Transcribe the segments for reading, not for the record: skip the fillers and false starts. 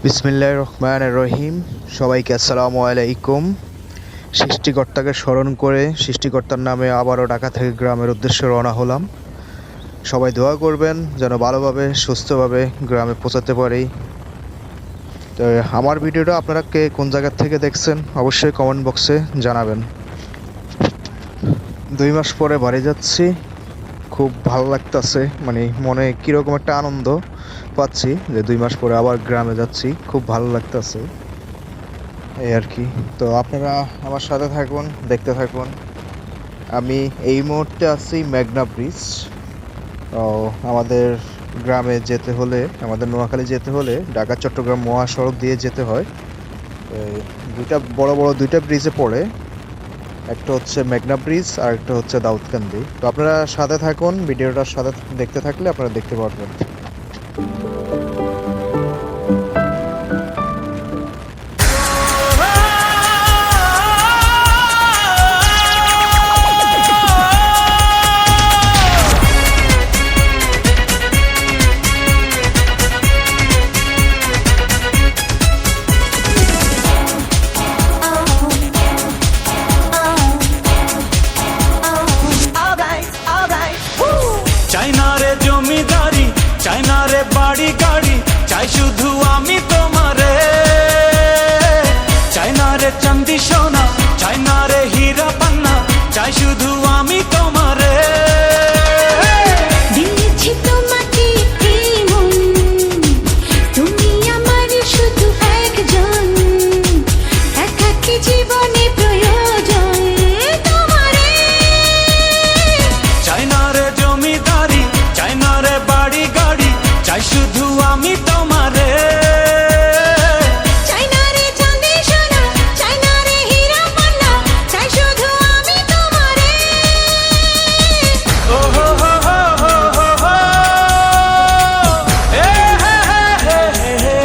বিসমিল্লাহির রহমানির রহিম। সবাইকে আসসালামু আলাইকুম। সৃষ্টিকর্তাকে স্মরণ করে সৃষ্টিকর্তার নামে আবারও ঢাকা থেকে গ্রামের উদ্দেশ্যে রওনা হলাম। সবাই দোয়া করবেন যেন ভালোভাবে সুস্থভাবে গ্রামে পৌঁছাতে পারি। তো আমার ভিডিওটা আপনারা কে কোন জায়গা থেকে দেখছেন অবশ্যই কমেন্ট বক্সে জানাবেন। 2 মাস পরে বাড়ি যাচ্ছি, খুব ভালো লাগতেছে, মানে মনে কীরকম একটা আনন্দ পাচ্ছি যে 2 মাস পরে আবার গ্রামে যাচ্ছি, খুব ভালো লাগতেছে এই আর কি। তো আপনারা আমার সাথে থাকুন, দেখতে থাকুন। আমি এই মুহূর্তে আছি মেঘনা ব্রিজ। তো আমাদের গ্রামে যেতে হলে, আমাদের নোয়াখালী যেতে হলে ঢাকা চট্টগ্রাম মহাসড়ক দিয়ে যেতে হয়। দুইটা ব্রিজে পড়ে, একটা হচ্ছে মেঘনা ব্রিজ আর একটা হচ্ছে দাউদকান্দি। তো আপনারা সাথে থাকুন, ভিডিওটার সাথে দেখতে থাকলে আপনারা দেখতে পারবেন। চাই না রে জমিদারি, চাই না রে বাড়ি গাড়ি, চাই শুধু আমি তোমারে। চাই না রে চাঁদি সোনা, চাই না রে হীরা পান্না, চাই শুধু আমি তোমারে। দিয়েছি তোমাকে এই মন, তুমি আমার শুধু একজন, একাকী জীবনে প্রয়োজন তোমারে। চাই না রে জমিদারি, চাই না রে বাড়ি গাড়ি, চাই শুধু আমি তোমারে। চাই না রে চাঁদি সোনা, চাই না রে হীরা পান্না, চাই শুধু আমি তোমারে। ও হো হো হো হো হো হো, এ হে হে হে হে।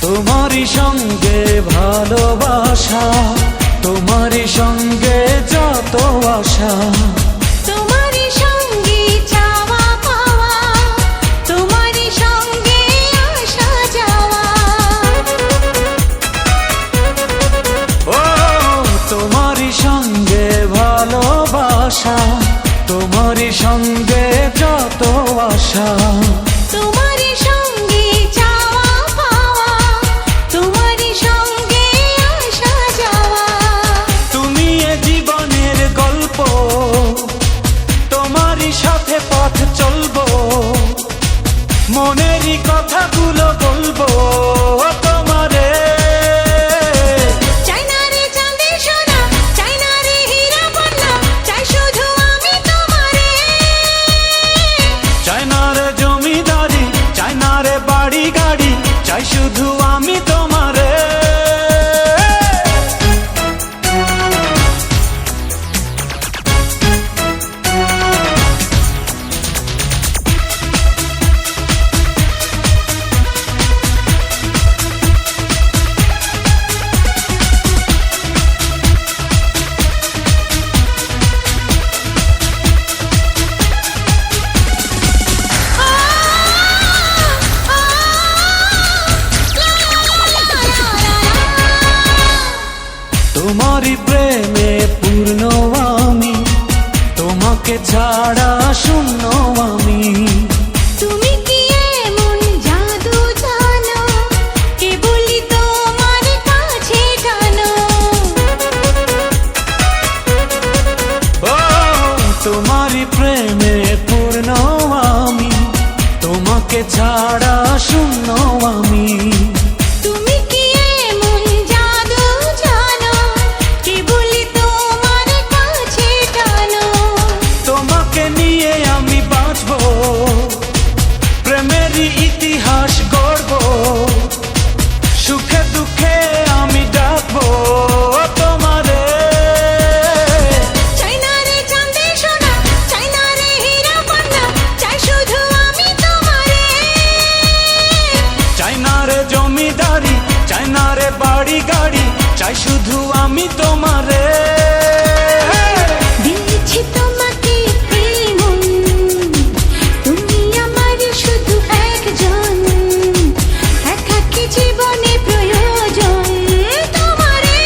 তোমারই সঙ্গে ভালোবাসা, তোমারই সঙ্গে যত আশা, তোমারই সঙ্গে চাওয়া পাওয়া, তোমারই সঙ্গে আসা যাওয়া। ও তোমারই সঙ্গে ভালোবাসা, তোমারই সঙ্গে যত আশা, তোমারই সঙ্গে চাওয়া পাওয়া, তোমারই সঙ্গে আসা যাওয়া। তুমি এ জীবনের গল্প, তোমারই সাথে পথ চলবো, মনেরই কথাগুলো বলবো তোমারে। চাই না রে চাঁদি সোনা, চাই না রে হীরা পান্না, চাই শুধু আমি তোমারে। চাই না রে জমিদারি, চাই না রে বাড়ি গাড়ি, চাই শুধু আমি তোমারে। তোমারই প্রেমে পূর্ণ আমি, তোমাকে ছাড়া শূন্য আমি। তুমি কি এমন জাদু জানো, কেবলই তোমার কাছে জানো। ও তোমারই প্রেমে পূর্ণ আমি, তোমাকে ছাড়া শূন্য আমি। তুমি কি এমন জাদু জানো, কেবলই তোমার কাছে জানো। তোমাকে নিয়ে আমি বাড়ি গাড়ি চাই শুধু আমি তোমারে। দিয়েছি তোমাকে এই মন, তুমি আমার শুধু একজন, একাকী জীবনে প্রয়োজন তোমারে।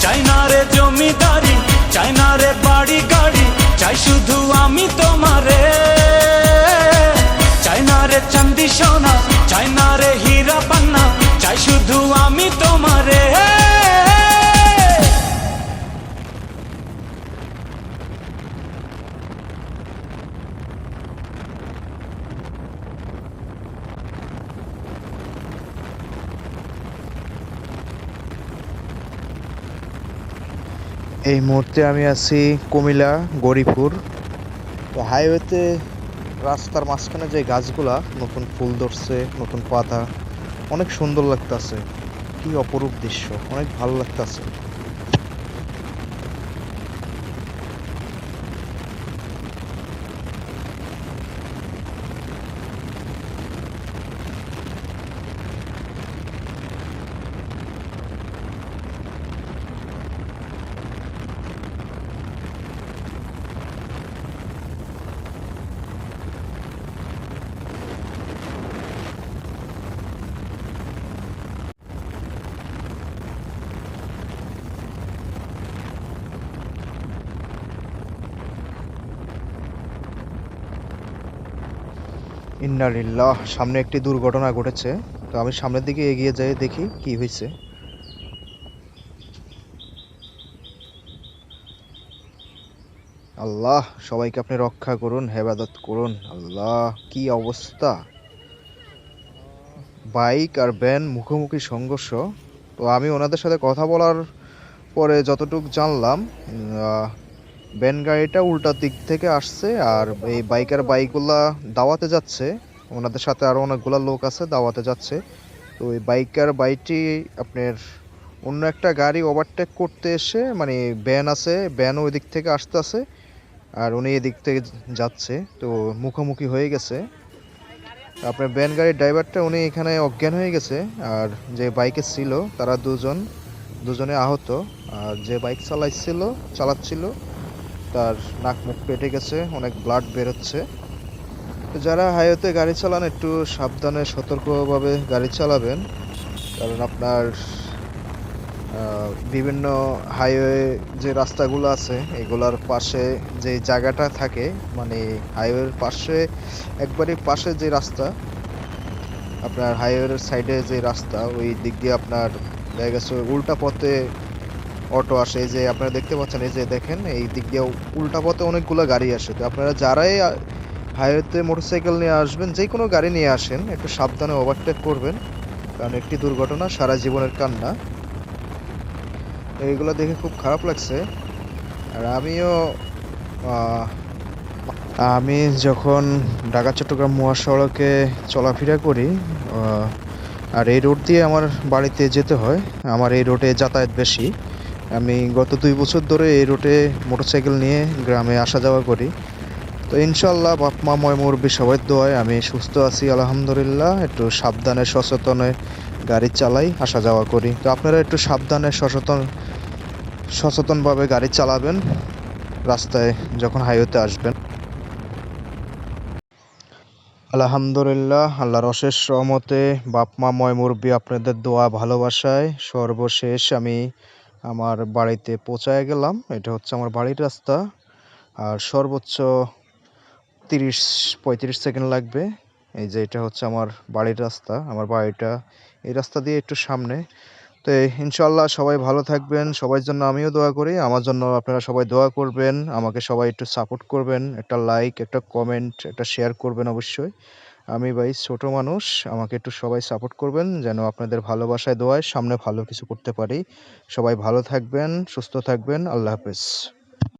চাই না রে জমিদারি, চাই না রে বাড়ি গাড়ি, চাই শুধু আমি তোমারে। চাই না রে চাঁদি সোনা, চাই না রে হীরা পান্না, চাই শুধু আমি তোমারে। এই মুহূর্তে আমি আছি কুমিল্লা গরিপুর। তো হাইওয়েতে রাস্তার মাঝখানে যে গাছগুলা নতুন ফুল ধরছে, নতুন পাতা, অনেক সুন্দর লাগতাছে। কি অপরূপ দৃশ্য, অনেক ভালো লাগতাছে। ইন্না লিল্লাহ, সামনে একটি দুর্ঘটনা ঘটেছে। তো আমি সামনের দিকে এগিয়ে যাই, দেখি কি হয়েছে। আল্লাহ সবাইকে আপনি রক্ষা করুন, হেফাজত করুন। আল্লাহ কি অবস্থা! বাইক আর ভ্যান মুখোমুখি সংঘর্ষ। তো আমি ওনাদের সাথে কথা বলার পরে যতটুকু জানলাম, ভ্যান গাড়িটা উল্টা দিক থেকে আসছে, আর এই বাইকগুলা দাওয়াতে যাচ্ছে। ওনাদের সাথে আরো অনেকগুলা লোক আছে, দাওয়াতে যাচ্ছে। তো এই বাইকটি আপনার অন্য একটা গাড়ি ওভারটেক করতে এসে, মানে ভ্যানও ওই দিক থেকে আসতেছে, আর উনি এদিক থেকে যাচ্ছে। তো মুখোমুখি হয়ে গেছে। আপনার ভ্যান গাড়ির ড্রাইভারটা উনি এখানে অজ্ঞান হয়ে গেছে, আর যে বাইকে ছিল তারা দুজনে আহত। আর যে বাইক চালাচ্ছিল তার নাক মুখ পেটে গেছে, অনেক ব্লাড বেরোচ্ছে। তো যারা হাইওয়েতে গাড়ি চালান একটু সাবধানে সতর্কভাবে গাড়ি চালাবেন, কারণ আপনার বিভিন্ন হাইওয়ে যে রাস্তাগুলো আছে এগুলার পাশে যে জায়গাটা থাকে, মানে হাইওয়ের পাশে একবারে পাশে যে রাস্তা, আপনার হাইওয়ের সাইডে যে রাস্তা, ওই দিক দিয়ে আপনার দেখা গেছে উল্টা পথে অটো আসে। এই যে আপনারা দেখতে পাচ্ছেন, এই যে দেখেন এই দিক দিয়ে উল্টা পথে অনেকগুলো গাড়ি আসে। তো আপনারা যারাই হাইওয়েতে মোটরসাইকেল নিয়ে আসবেন, যে কোনো গাড়ি নিয়ে আসেন, একটু সাবধানে ওভারটেক করবেন, কারণ একটি দুর্ঘটনা সারা জীবনের কান্না। এইগুলো দেখে খুব খারাপ লাগছে। আর আমি যখন ঢাকা চট্টগ্রাম মহাসড়কে চলাফেরা করি, আর এই রোড দিয়ে আমার বাড়িতে যেতে হয়, আমার এই রোডে যাতায়াত বেশি। আমি গত 2 বছর ধরে এই রোডে মোটরসাইকেল নিয়ে গ্রামে আসা যাওয়া করি। তো ইনশাল্লাহ বাপ মা ময় মুরব্বি সবাই দোয়ায় আমি সুস্থ আছি আলহামদুলিল্লাহ। একটু সাবধানে সচেতনে গাড়ি চালাই, আসা যাওয়া করি। তো আপনারা একটু সাবধানে সচেতনভাবে গাড়ি চালাবেন রাস্তায় যখন হাইওয়েতে আসবেন। আলহামদুলিল্লাহ, আল্লাহর অশেষ রহমতে বাপ মা ময় মুরব্বি আপনাদের দোয়া ভালোবাসায় সর্বশেষ আমি আমার বাড়িতে পৌঁছায় গেলাম। এটা হচ্ছে আমার বাড়ির রাস্তা, আর সর্বোচ্চ 30-35 সেকেন্ড লাগবে। এই যে এটা হচ্ছে আমার বাড়ির রাস্তা, আমার বাড়িটা এই রাস্তা দিয়ে একটু সামনে। তো ইনশাল্লাহ সবাই ভালো থাকবেন, সবার জন্য আমিও দোয়া করি, আমার জন্য আপনারা সবাই দোয়া করবেন, আমাকে সবাই একটু সাপোর্ট করবেন, একটা লাইক, একটা কমেন্ট, একটা শেয়ার করবেন অবশ্যই। আমি ভাই ছোট মানুষ, আমাকে একটু সবাই সাপোর্ট করবেন যেন আপনাদের ভালোবাসায় দোয়ায় সামনে ভালো কিছু করতে পারি। সবাই ভালো থাকবেন, সুস্থ থাকবেন, আল্লাহ হাফেজ।